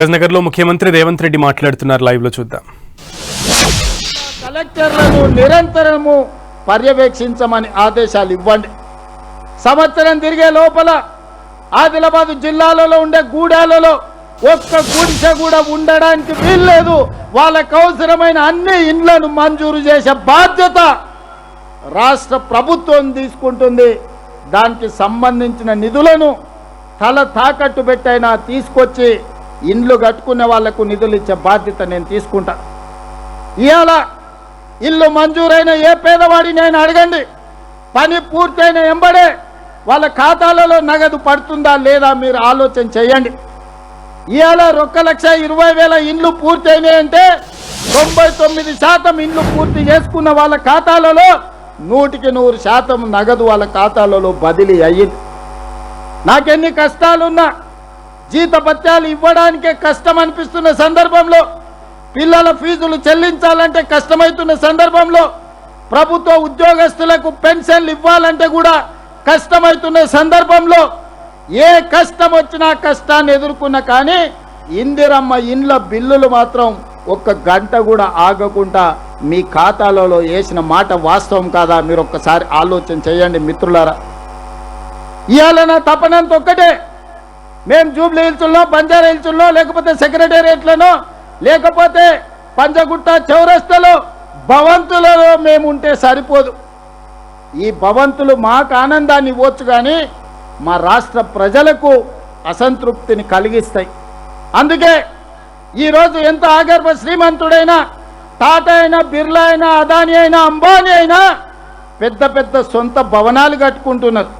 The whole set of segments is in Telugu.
నగర్ లో ముఖ్యమంత్రి రేవంత్ రెడ్డి మాట్లాడుతున్నారు. లైవ్ లో చూద్దాం. కలెక్టర్లను నిరంతరము పర్యవేక్షించమని ఆదేశాలు ఇవ్వండి. సంవత్సరం తిరిగే లోపల ఆదిలాబాద్ జిల్లాలలో ఉండే గూడాలలో ఒక్క గుడిసె కూడా ఉండడానికి వీల్లేదు. వాళ్ళకు అవసరమైన అన్ని ఇండ్లను మంజూరు చేసే బాధ్యత రాష్ట్ర ప్రభుత్వం తీసుకుంటుంది. దానికి సంబంధించిన నిధులను తల తాకట్టు పెట్టైనా తీసుకొచ్చి ఇండ్లు కట్టుకునే వాళ్లకు నిధులు ఇచ్చే బాధ్యత నేను తీసుకుంటా. ఇవాళ ఇల్లు మంజూరైన ఏ పేదవాడిని అడగండి, పని పూర్తయిన ఎంబడే వాళ్ళ ఖాతాలలో నగదు పడుతుందా లేదా మీరు ఆలోచన చేయండి. ఇవాళ 1,20,000 ఇండ్లు పూర్తయినాయంటే 99% ఇండ్లు పూర్తి చేసుకున్న వాళ్ళ ఖాతాలలో 100% నగదు వాళ్ళ ఖాతాలలో బదిలీ అయ్యింది. నాకెన్ని కష్టాలున్నా జీతభత్యాలు ఇవ్వడానికే కష్టం అనిపిస్తున్న సందర్భంలో, పిల్లల ఫీజులు చెల్లించాలంటే కష్టమవుతున్న సందర్భంలో, ప్రభుత్వ ఉద్యోగస్తులకు పెన్షన్లు ఇవ్వాలంటే కూడా కష్టమవుతున్న సందర్భంలో, ఏ కష్టం వచ్చినా కష్టాన్ని ఎదుర్కొన్నా కానీ ఇందిరమ్మ ఇండ్ల బిల్లులు మాత్రం 1 గంట కూడా ఆగకుండా మీ ఖాతాలలో వేసిన మాట వాస్తవం కాదా? మీరు ఒక్కసారి ఆలోచన చేయండి మిత్రులారా. ఇవాళ నా తపనంత ఒక్కటే, మేము జూబ్లీ హిల్స్లో, బంజారా హిల్స్లో, లేకపోతే సెక్రటేరియట్లను, లేకపోతే పంజగుట్ట చౌరస్తలో భవంతులలో మేము ఉంటే సరిపోదు. ఈ భవంతులు మాకు ఆనందాన్ని ఇవ్వచ్చు కానీ మా రాష్ట్ర ప్రజలకు అసంతృప్తిని కలిగిస్తాయి. అందుకే ఈరోజు ఎంత ఆగర్భ శ్రీమంతుడైనా, టాటా అయినా, బిర్లా అయినా, అదానీ అయినా, అంబానీ అయినా పెద్ద పెద్ద సొంత భవనాలు కట్టుకుంటున్నారు.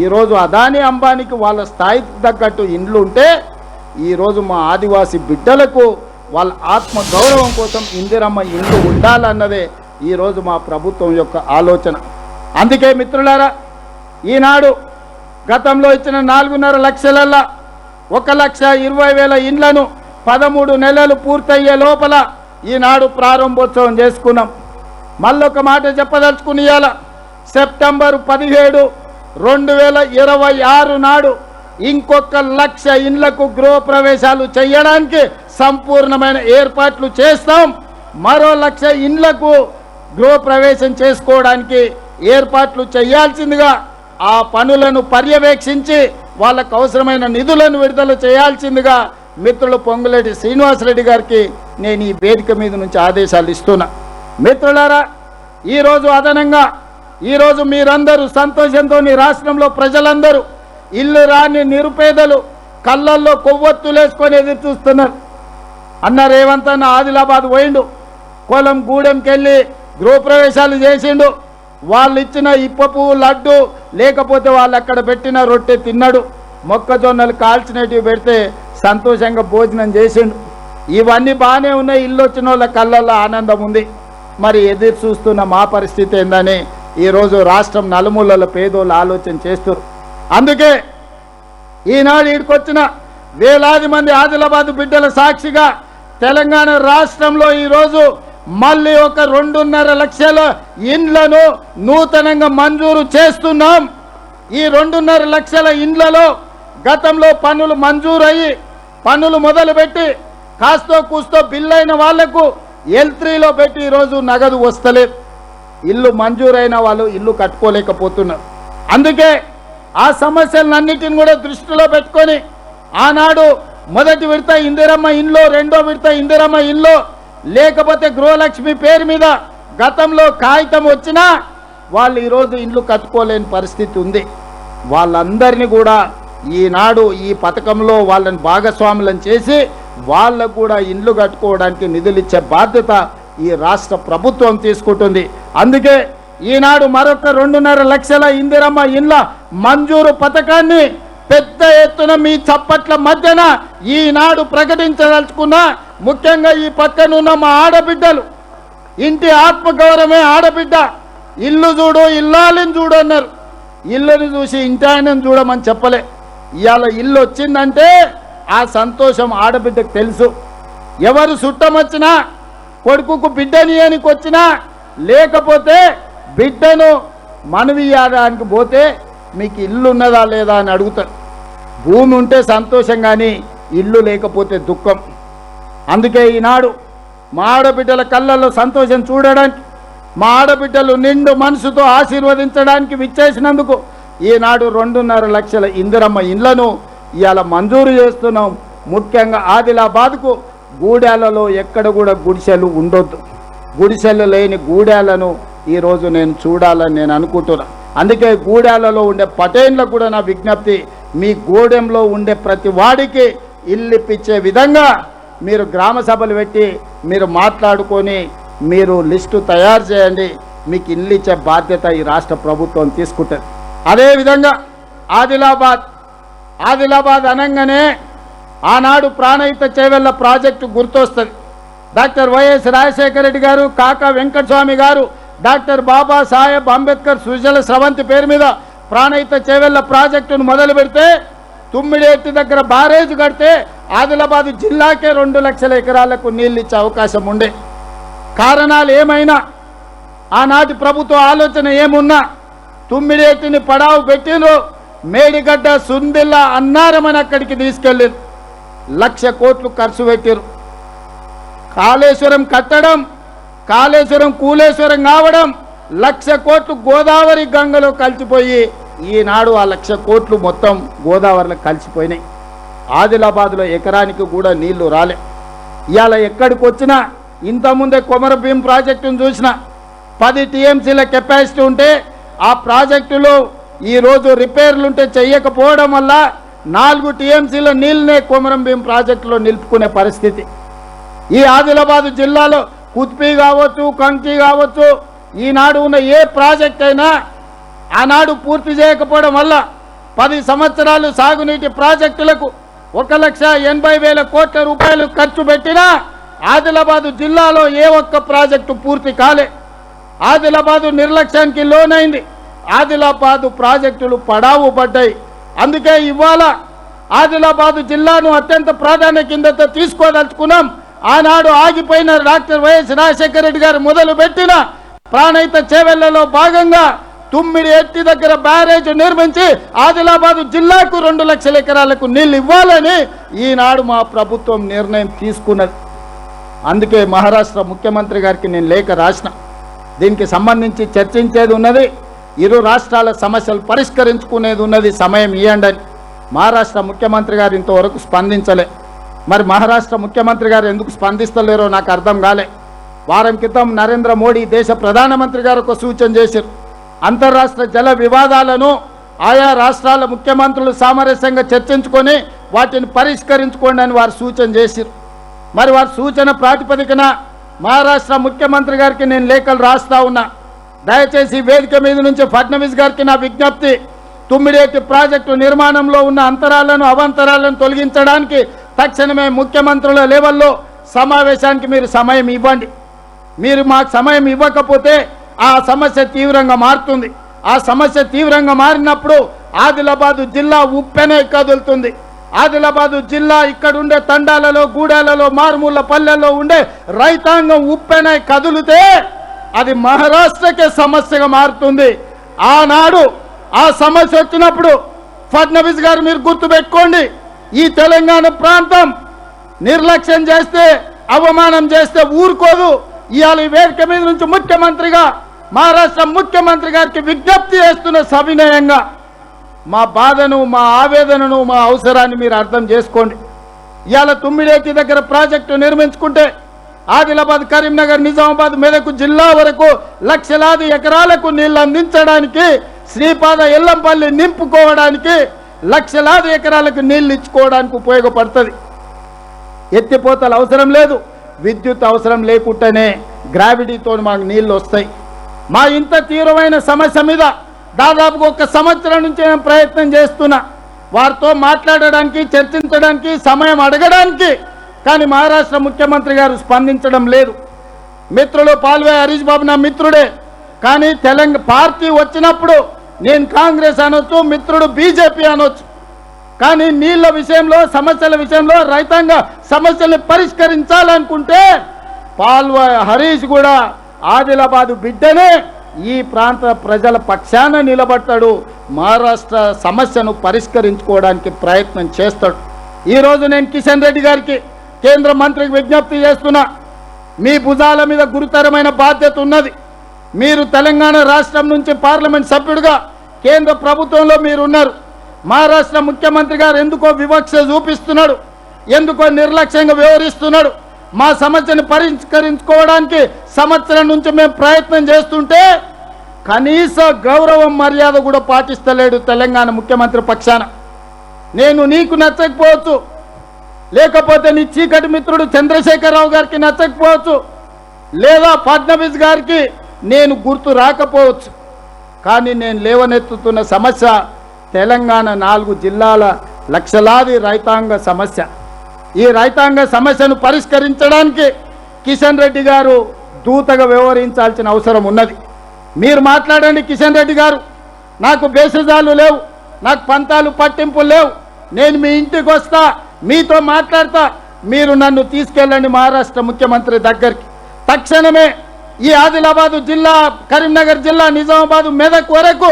ఈరోజు అదానీ అంబానీకి వాళ్ళ స్థాయికి తగ్గట్టు ఇండ్లు ఉంటే, ఈరోజు మా ఆదివాసీ బిడ్డలకు వాళ్ళ ఆత్మ గౌరవం కోసం ఇందిరమ్మ ఇండ్లు ఉండాలన్నదే ఈరోజు మా ప్రభుత్వం యొక్క ఆలోచన. అందుకే మిత్రులారా, ఈనాడు గతంలో ఇచ్చిన 4.5 లక్షలల్లో 1,20,000 ఇండ్లను 13 నెలలు పూర్తయ్యే లోపల ఈనాడు ప్రారంభోత్సవం చేసుకున్నాం. మళ్ళొక మాట చెప్పదలుచుకుని ఇవాళ సెప్టెంబర్ 17, 2026 నాడు ఇంకొక 1,00,000 ఇండ్లకు గృహప్రవేశాలు చేయడానికి సంపూర్ణమైన ఏర్పాట్లు చేస్తాం. మరో 1,00,000 ఇండ్లకు గృహప్రవేశం చేసుకోవడానికి ఏర్పాట్లు చేయాల్సిందిగా, ఆ పనులను పర్యవేక్షించి వాళ్ళకు అవసరమైన నిధులను విడుదల చేయాల్సిందిగా మిత్రులు పొంగులేటి శ్రీనివాసరెడ్డి గారికి నేను ఈ వేదిక మీద నుంచి ఆదేశాలు ఇస్తున్నా. మిత్రులారా, ఈరోజు అదనంగా ఈరోజు మీరందరూ సంతోషంతో రాష్ట్రంలో ప్రజలందరూ ఇల్లు రాని నిరుపేదలు కళ్ళల్లో కొవ్వొత్తులేసుకొని ఎదురు చూస్తున్నారు. అన్న రేవంత్ అన్న ఆదిలాబాద్ పోయిండు, కోలం గూడెంకి వెళ్ళి గృహప్రవేశాలు చేసిండు. వాళ్ళు ఇచ్చిన ఇప్ప పువ్వు లడ్డు, లేకపోతే వాళ్ళు అక్కడ పెట్టిన రొట్టె తిన్నాడు, మొక్కజొన్నలు కాల్చినవి పెడితే సంతోషంగా భోజనం చేసిండు. ఇవన్నీ బాగానే ఉన్నాయి, ఇల్లు వచ్చిన వాళ్ళ కళ్ళల్లో ఆనందం ఉంది. మరి ఎదురు చూస్తున్న మా పరిస్థితి ఏందని ఈరోజు రాష్ట్రం నలుమూలల పేదోళ్ళు ఆలోచన చేస్తారు. అందుకే ఈనాడు ఈడికొచ్చిన వేలాది మంది ఆదిలాబాద్ బిడ్డల సాక్షిగా తెలంగాణ రాష్ట్రంలో ఈరోజు మళ్ళీ ఒక 2.5 లక్షల ఇండ్లను నూతనంగా మంజూరు చేస్తున్నాం. ఈ 2.5 లక్షల ఇండ్లలో గతంలో పనులు మంజూరయ్యి పనులు మొదలుపెట్టి కాస్తో కూస్తో బిల్లైన వాళ్లకు L3లో పెట్టి ఈరోజు నగదు వస్తలేదు. ఇల్లు మంజూరైన వాళ్ళు ఇల్లు కట్టుకోలేకపోతున్నారు. అందుకే ఆ సమస్యలన్నిటిని కూడా దృష్టిలో పెట్టుకొని ఆనాడు మొదటి విడత ఇందిరమ్మ ఇండ్లు, రెండో విడత ఇందిరమ్మ ఇండ్లు, లేకపోతే గృహలక్ష్మి పేరు మీద గతంలో కాగితం వచ్చినా వాళ్ళు ఈరోజు ఇండ్లు కట్టుకోలేని పరిస్థితి ఉంది. వాళ్ళందరినీ కూడా ఈనాడు ఈ పథకంలో వాళ్ళని భాగస్వాములను చేసి వాళ్ళకు కూడా ఇండ్లు కట్టుకోవడానికి నిధులు ఇచ్చే బాధ్యత ఈ రాష్ట్ర ప్రభుత్వం తీసుకుంటుంది. అందుకే ఈనాడు మరొక 2.5 లక్షల ఇందిరమ్మ ఇండ్ల మంజూరు పథకాన్ని పెద్ద ఎత్తున మీ చప్పట్ల మధ్యన ఈనాడు ప్రకటించదలుచుకున్నా. ముఖ్యంగా ఈ పక్కనున్న మా ఆడబిడ్డలు, ఇంటి ఆత్మగౌరవమే ఆడబిడ్డ, ఇల్లు చూడు ఇల్లాలిని చూడు అన్నారు. ఇల్లుని చూసి ఇంటి ఆయనను చూడమని చెప్పలే. ఇవాళ ఇల్లు వచ్చిందంటే ఆ సంతోషం ఆడబిడ్డకు తెలుసు. ఎవరు చుట్టం వచ్చినా, కొడుకుకు బిడ్డనియానికి వచ్చినా, లేకపోతే బిడ్డను మనవియాడానికి పోతే మీకు ఇల్లు ఉన్నదా లేదా అని అడుగుతారు. భూమి ఉంటే సంతోషం, కానీ ఇల్లు లేకపోతే దుఃఖం. అందుకే ఈనాడు మా ఆడబిడ్డల కళ్ళల్లో సంతోషం చూడడానికి, మా ఆడబిడ్డలు నిండు మనసుతో ఆశీర్వదించడానికి విచ్చేసినందుకు ఈనాడు 2.5 లక్షల ఇందిరమ్మ ఇండ్లను ఇవాళ మంజూరు చేస్తున్నాం. ముఖ్యంగా ఆదిలాబాద్కు గూడాలలో ఎక్కడ కూడా గుడిసెలు ఉండొద్దు. గుడిసెలు లేని గూడాలను ఈరోజు నేను చూడాలని నేను అనుకుంటున్నా. అందుకే గూడాలలో ఉండే పటేన్లకు కూడా నా విజ్ఞప్తి, మీ గూడెంలో ఉండే ప్రతి వాడికి ఇల్లు ఇప్పించే విధంగా మీరు గ్రామ సభలు పెట్టి మీరు మాట్లాడుకొని మీరు లిస్టు తయారు చేయండి. మీకు ఇల్లు ఇచ్చే బాధ్యత ఈ రాష్ట్ర ప్రభుత్వం తీసుకుంటుంది. అదేవిధంగా ఆదిలాబాద్ అనగానే ఆనాడు ప్రాణహిత చేవెళ్ళ ప్రాజెక్టు గుర్తొస్తుంది. డాక్టర్ వైఎస్ రాజశేఖర రెడ్డి గారు, కాకా వెంకటస్వామి గారు, డాక్టర్ బాబాసాహెబ్ అంబేద్కర్ సుజల స్రవంతి పేరు మీద ప్రాణహిత చేవెళ్ళ ప్రాజెక్టును మొదలు పెడితే తుమ్మిడేటి దగ్గర బ్యారేజ్ కడితే ఆదిలాబాద్ జిల్లాకే 2 లక్షల ఎకరాలకు నీళ్ళు ఇచ్చే అవకాశం ఉండే. కారణాలు ఏమైనా, ఆనాటి ప్రభుత్వ ఆలోచన ఏమున్నా తుమ్మిడేటిని పడావు పెట్టినరు, మేడిగడ్డ సుందిల్ల అన్నారమని అక్కడికి తీసుకెళ్ళారు. 1,00,000 కోట్లు ఖర్చు పెట్టారు. కాళేశ్వరం కట్టడం, కాళేశ్వరం కూలేశ్వరం కావడం, 1,00,000 కోట్లు గోదావరి గంగలో కలిసిపోయి ఈనాడు ఆ 1,00,000 కోట్లు మొత్తం గోదావరిలో కలిసిపోయినాయి. ఆదిలాబాద్లో ఎకరానికి కూడా నీళ్లు రాలే. ఇవాళ ఎక్కడికి వచ్చినా, ఇంతకుముందే కొమరభీం ప్రాజెక్టును చూసిన 10 టీఎంసీల కెపాసిటీ ఉంటే ఆ ప్రాజెక్టులో ఈరోజు రిపేర్లు ఉంటే చెయ్యకపోవడం వల్ల 4 టీఎంసీల నీళ్ళనే కొమరంభీం ప్రాజెక్టులో నిలుపుకునే పరిస్థితి. ఈ ఆదిలాబాద్ జిల్లాలో కుత్పి కావచ్చు, కంకి కావచ్చు, ఈనాడు ఉన్న ఏ ప్రాజెక్ట్ అయినా ఆనాడు పూర్తి చేయకపోవడం వల్ల 10 సంవత్సరాలు సాగునీటి ప్రాజెక్టులకు 1,80,000 కోట్ల రూపాయలు ఖర్చు పెట్టినా ఆదిలాబాద్ జిల్లాలో ఏ ఒక్క ప్రాజెక్టు పూర్తి కాలే. ఆదిలాబాదు నిర్లక్ష్యానికి లోనైంది. ఆదిలాబాదు ప్రాజెక్టులు పడావు పడ్డాయి. అందుకే ఇవాళ ఆదిలాబాదు జిల్లాను అత్యంత ప్రాధాన్యత తీసుకోదలుచుకున్నాం. ఆనాడు ఆగిపోయిన డాక్టర్ వైఎస్ రాజశేఖర రెడ్డి గారు మొదలుపెట్టిన ప్రాణహిత చేవెళ్లలో భాగంగా తుమ్మిడి ఎట్టి దగ్గర బ్యారేజ్ నిర్మించి ఆదిలాబాదు జిల్లాకు 2 లక్షల ఎకరాలకు నీళ్లు ఇవ్వాలని ఈనాడు మా ప్రభుత్వం నిర్ణయం తీసుకున్నది. అందుకే మహారాష్ట్ర ముఖ్యమంత్రి గారికి నేను లేఖ రాసిన. దీనికి సంబంధించి చర్చించేది ఉన్నది, ఇరు రాష్ట్రాల సమస్యలు పరిష్కరించుకునేది ఉన్నది, సమయం ఇవ్వండి అని. మహారాష్ట్ర ముఖ్యమంత్రి గారు ఇంతవరకు స్పందించలే. మరి మహారాష్ట్ర ముఖ్యమంత్రి గారు ఎందుకు స్పందిస్తలేరో నాకు అర్థం కాలే. వారం క్రితం నరేంద్ర మోడీ దేశ ప్రధానమంత్రి గారు ఒక సూచన చేశారు. అంతర్రాష్ట్ర జల వివాదాలను ఆయా రాష్ట్రాల ముఖ్యమంత్రులు సామరస్యంగా చర్చించుకొని వాటిని పరిష్కరించుకోండి అని వారు సూచన చేశారు. మరి వారి సూచన ప్రాతిపదికన మహారాష్ట్ర ముఖ్యమంత్రి గారికి నేను లేఖలు రాస్తా ఉన్నా. దయచేసి వేదిక మీద నుంచి ఫడ్నవీస్ గారికి నా విజ్ఞప్తి, తుమ్మిడేటి ప్రాజెక్టు నిర్మాణంలో ఉన్న అంతరాలను అవాంతరాలను తొలగించడానికి తక్షణమే ముఖ్యమంత్రుల లెవెల్లో సమావేశానికి మీరు సమయం ఇవ్వండి. మీరు మాకు సమయం ఇవ్వకపోతే ఆ సమస్య తీవ్రంగా మారుతుంది. ఆ సమస్య తీవ్రంగా మారినప్పుడు ఆదిలాబాదు జిల్లా ఉప్పెనే కదులుతుంది. ఆదిలాబాదు జిల్లా ఇక్కడుండే తండాలలో, గూడాలలో, మారుమూల పల్లెల్లో ఉండే రైతాంగం ఉప్పెనై కదులుతే అది మహారాష్ట్రకే సమస్యగా మారుతుంది. ఆనాడు ఆ సమస్య వచ్చినప్పుడు ఫడ్నవీస్ గారు మీరు గుర్తుపెట్టుకోండి, ఈ తెలంగాణ ప్రాంతం నిర్లక్ష్యం చేస్తే, అవమానం చేస్తే ఊరుకోదు. ఇవాళ ఈ వేదిక మీద నుంచి ముఖ్యమంత్రిగా, మహారాష్ట్ర ముఖ్యమంత్రి గారికి విజ్ఞప్తి చేస్తున్న సవినయంగా మా బాధను, మా ఆవేదనను, మా అవసరాన్ని మీరు అర్థం చేసుకోండి. ఇవాళ తుమ్మిడేటి దగ్గర ప్రాజెక్టు నిర్మించుకుంటే ఆదిలాబాద్, కరీంనగర్, నిజామాబాద్, మెదక్ జిల్లా వరకు లక్షలాది ఎకరాలకు నీళ్లు అందించడానికి, శ్రీపాద ఎల్లంపల్లి నింపుకోవడానికి, లక్షలాది ఎకరాలకు నీళ్లు ఇచ్చుకోవడానికి ఉపయోగపడుతుంది. ఎత్తిపోతలు అవసరం లేదు, విద్యుత్ అవసరం లేకుండానే గ్రావిటీతో మాకు నీళ్లు వస్తాయి. మా ఇంత తీవ్రమైన సమస్య మీద దాదాపుగా 1 సంవత్సరం నుంచి నేను ప్రయత్నం చేస్తున్నా, వారితో మాట్లాడడానికి, చర్చించడానికి, సమయం అడగడానికి. కానీ మహారాష్ట్ర ముఖ్యమంత్రి గారు స్పందించడం లేదు. మిత్రులు పాల్వే హరీష్ బాబు నా మిత్రుడే, కానీ తెలంగాణ పార్టీ వచ్చినప్పుడు నేను కాంగ్రెస్ అనొచ్చు, మిత్రుడు బీజేపీ అనొచ్చు. కానీ నీళ్ల విషయంలో, సమస్యల విషయంలో, రైతాంగ సమస్యల్ని పరిష్కరించాలనుకుంటే పాల్వే హరీష్ కూడా ఆదిలాబాదు బిడ్డనే, ఈ ప్రాంత ప్రజల పక్షాన నిలబడతాడు, మహారాష్ట్ర సమస్యను పరిష్కరించుకోవడానికి ప్రయత్నం చేస్తాడు. ఈరోజు నేను కిషన్ రెడ్డి గారికి కేంద్ర మంత్రికి విజ్ఞప్తి చేస్తున్నా, మీ భుజాల మీద గురుతరమైన బాధ్యత ఉన్నది. మీరు తెలంగాణ రాష్ట్రం నుంచి పార్లమెంట్ సభ్యుడిగా కేంద్ర ప్రభుత్వంలో మీరు ఉన్నారు. మహారాష్ట్ర ముఖ్యమంత్రి గారు ఎందుకో వివక్ష చూపిస్తున్నాడు, ఎందుకో నిర్లక్ష్యంగా వ్యవహరిస్తున్నాడు. మా సమస్యను పరిష్కరించుకోవడానికి సంవత్సరం నుంచి మేము ప్రయత్నం చేస్తుంటే కనీస గౌరవం మర్యాద కూడా పాటిస్తలేడు తెలంగాణ ముఖ్యమంత్రి పక్షాన. నేను నీకు నచ్చకపోవచ్చు, లేకపోతే నీ చీకటి మిత్రుడు చంద్రశేఖరరావు గారికి నచ్చకపోవచ్చు, లేదా ఫడ్నవీస్ గారికి నేను గుర్తు రాకపోవచ్చు. కానీ నేను లేవనెత్తుతున్న సమస్య తెలంగాణ 4 జిల్లాల లక్షలాది రైతాంగ సమస్య. ఈ రైతాంగ సమస్యను పరిష్కరించడానికి కిషన్ రెడ్డి గారు దూతగా వ్యవహరించాల్సిన అవసరం ఉన్నది. మీరు మాట్లాడండి కిషన్ రెడ్డి గారు, నాకు బేసిజాలు లేవు, నాకు పంతాలు పట్టింపులు లేవు. నేను మీ ఇంటికి వస్తా, మీతో మాట్లాడతా. మీరు నన్ను తీసుకెళ్ళండి మహారాష్ట్ర ముఖ్యమంత్రి దగ్గరికి. తక్షణమే ఈ ఆదిలాబాదు జిల్లా, కరీంనగర్ జిల్లా, నిజామాబాదు, మెదక్ వరకు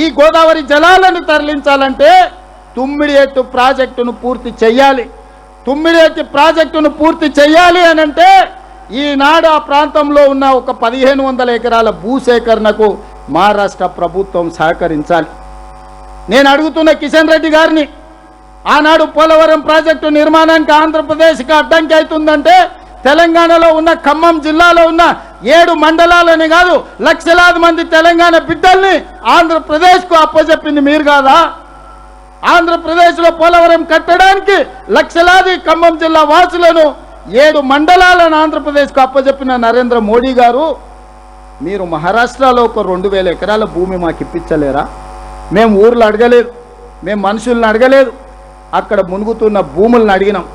ఈ గోదావరి జలాలను తరలించాలంటే తుమ్మిడిఎట్టు ప్రాజెక్టును పూర్తి చేయాలి. తుమ్మిడిఎట్టు ప్రాజెక్టును పూర్తి చేయాలి అనంటే ఈనాడు ఆ ప్రాంతంలో ఉన్న ఒక 1500 ఎకరాల భూసేకరణకు మహారాష్ట్ర ప్రభుత్వం సహకరించాలి. నేను అడుగుతున్న కిషన్ రెడ్డి గారిని, ఆనాడు పోలవరం ప్రాజెక్టు నిర్మాణానికి ఆంధ్రప్రదేశ్కి అడ్డంకి అవుతుందంటే తెలంగాణలో ఉన్న ఖమ్మం జిల్లాలో ఉన్న 7 మండలాలని కాదు, లక్షలాది మంది తెలంగాణ బిడ్డల్ని ఆంధ్రప్రదేశ్కు అప్పచెప్పింది మీరు కాదా? ఆంధ్రప్రదేశ్లో పోలవరం కట్టడానికి లక్షలాది ఖమ్మం జిల్లా వాసులను 7 మండలాలను ఆంధ్రప్రదేశ్కు అప్పచెప్పిన నరేంద్ర మోడీ గారు, మీరు మహారాష్ట్రలో ఒక 2000 ఎకరాల భూమి మాకు ఇప్పించలేరా? మేము ఊర్లు అడగలేదు, మేము మనుషులను అడగలేదు, అక్కడ మునుగుతున్న భూములను అడిగినాం.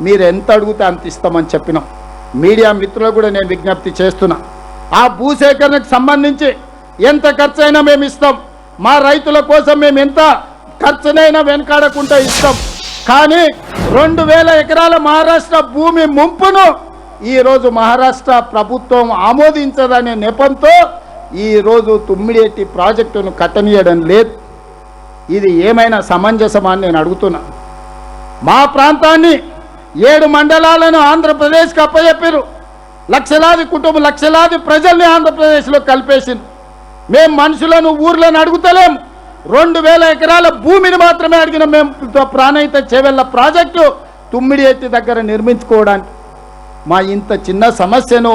మీరు ఎంత అడిగితే అంత ఇస్తామని చెప్పినాం. మీడియా మిత్రులు కూడా నేను విజ్ఞప్తి చేస్తున్నా, ఆ భూసేకరణకు సంబంధించి ఎంత ఖర్చైనా మేము ఇస్తాం. మా రైతుల కోసం మేము ఎంత ఖర్చునైనా వెనకాడకుండా ఇస్తాం. కానీ 2000 ఎకరాల మహారాష్ట్ర భూమి ముంపును ఈరోజు మహారాష్ట్ర ప్రభుత్వం ఆమోదించదనే నెపంతో ఈరోజు తుమ్మిడిఎట్టి ప్రాజెక్టును కట్టనీయడం లేదు. ఇది ఏమైనా సమంజసమా అని నేను అడుగుతున్నా. మా ప్రాంతాన్ని 7 మండలాలను ఆంధ్రప్రదేశ్కి అప్పచెప్పారు. లక్షలాది కుటుంబం, లక్షలాది ప్రజల్ని ఆంధ్రప్రదేశ్లో కలిపేసింది. మేము మనుషులను ఊర్లను అడుగుతలేము, 2000 ఎకరాల భూమిని మాత్రమే అడిగిన మేము ప్రాణహిత చేవెళ్ళ ప్రాజెక్టు తుమ్మిడిఎట్టి దగ్గర నిర్మించుకోవడానికి. మా ఇంత చిన్న సమస్యను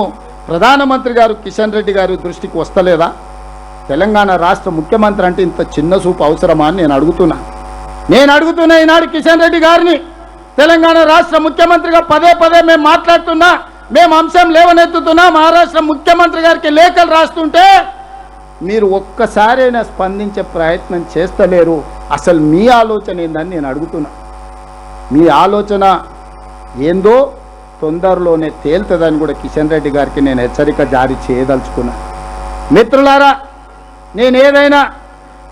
ప్రధానమంత్రి గారు కిషన్ రెడ్డి గారు దృష్టికి వస్తలేదా? తెలంగాణ రాష్ట్ర ముఖ్యమంత్రి అంటే ఇంత చిన్న చూపు అవసరమా అని నేను అడుగుతున్నా. ఈనాడు కిషన్ రెడ్డి గారిని తెలంగాణ రాష్ట్ర ముఖ్యమంత్రిగా పదే పదే మేము మాట్లాడుతున్నా, మేము అంశం లేవనెత్తుతున్నా, మహారాష్ట్ర ముఖ్యమంత్రి గారికి లేఖలు రాస్తుంటే మీరు ఒక్కసారైనా స్పందించే ప్రయత్నం చేస్తలేరు. అసలు మీ ఆలోచన ఏందని నేను అడుగుతున్నా. మీ ఆలోచన ఏందో తొందరలోనే తేలుతుందని కూడా కిషన్ రెడ్డి గారికి నేను హెచ్చరిక జారీ చేయదలుచుకున్నా. మిత్రులారా, నేను ఏదైనా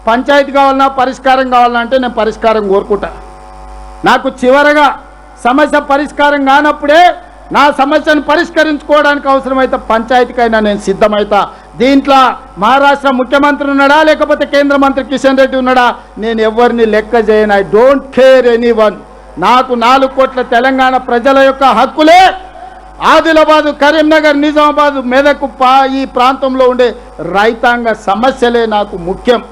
పంచాయతీ కావాలన్నా, పరిష్కారం కావాలన్నా అంటే నేను పరిష్కారం కోరుకుంటా. నాకు చివరగా సమస్య పరిష్కారం కానప్పుడే నా సమస్యను పరిష్కరించుకోవడానికి అవసరమైతే పంచాయతీకైనా నేను సిద్ధమవుతా. దీంట్లో మహారాష్ట్ర ముఖ్యమంత్రి ఉన్నాడా, లేకపోతే కేంద్ర మంత్రి కిషన్ రెడ్డి ఉన్నాడా, నేను ఎవరిని లెక్క చేయను. I don't care anyone. నాకు 4 కోట్ల తెలంగాణ ప్రజల యొక్క హక్కులే ఆదిలాబాదు, కరీంనగర్, నిజామాబాదు, మెదక్ ఈ ప్రాంతంలో ఉండే రైతాంగ సమస్యలే నాకు ముఖ్యం.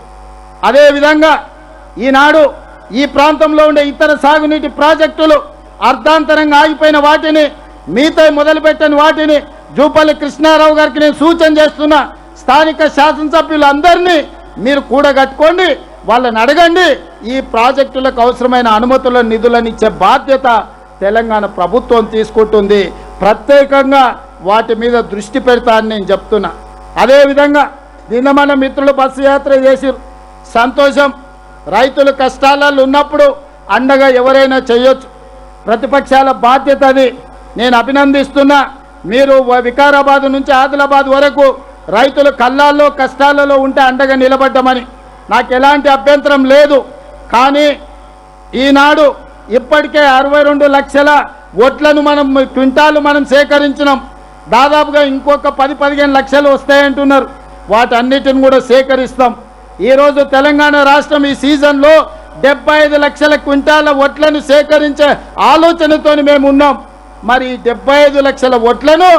అదేవిధంగా ఈనాడు ఈ ప్రాంతంలో ఉండే ఇతర సాగునీటి ప్రాజెక్టులు అర్ధాంతరంగా ఆగిపోయిన వాటిని, మీతో మొదలుపెట్టని వాటిని జూపల్లి కృష్ణారావు గారికి నేను సూచన చేస్తున్నా. స్థానిక శాసనసభ్యులందరినీ మీరు కూడగట్టుకోండి, వాళ్ళని అడగండి. ఈ ప్రాజెక్టులకు అవసరమైన అనుమతుల నిధులను ఇచ్చే బాధ్యత తెలంగాణ ప్రభుత్వం తీసుకుంటుంది. ప్రత్యేకంగా వాటి మీద దృష్టి పెడతా అని నేను చెప్తున్నా. అదేవిధంగా నిన్న మన మిత్రులు బస్సు యాత్ర చేసిరు, సంతోషం. రైతులు కష్టాలలో ఉన్నప్పుడు అండగా ఎవరైనా చేయొచ్చు. ప్రతిపక్షాల బాధ్యత అది. నేను అభినందిస్తున్నా. మీరు వికారాబాద్ నుంచి ఆదిలాబాద్ వరకు రైతులు కళ్ళాల్లో కష్టాలలో ఉంటే అండగా నిలబడ్డామని నాకు ఎలాంటి అభ్యంతరం లేదు. కానీ ఈనాడు ఇప్పటికే 62 లక్షల ఓట్లను క్వింటాలు మనం సేకరించినాం. దాదాపుగా ఇంకొక 10-15 లక్షలు వస్తాయంటున్నారు. వాటన్నిటిని కూడా సేకరిస్తాం. ఈరోజు తెలంగాణ రాష్ట్రం ఈ సీజన్లో 75 లక్షల క్వింటాల వడ్లను సేకరించే ఆలోచనతో మేము ఉన్నాం. మరి 75 లక్షల వడ్లను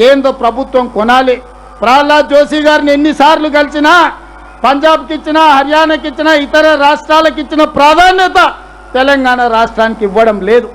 కేంద్ర ప్రభుత్వం కొనాలి. ప్రహ్లాద్ జోషి గారిని ఎన్నిసార్లు కలిసినా, పంజాబ్కి ఇచ్చినా, హర్యానాకి ఇచ్చినా, ఇతర రాష్ట్రాలకు ఇచ్చిన ప్రాధాన్యత తెలంగాణ రాష్ట్రానికి ఇవ్వడం లేదు.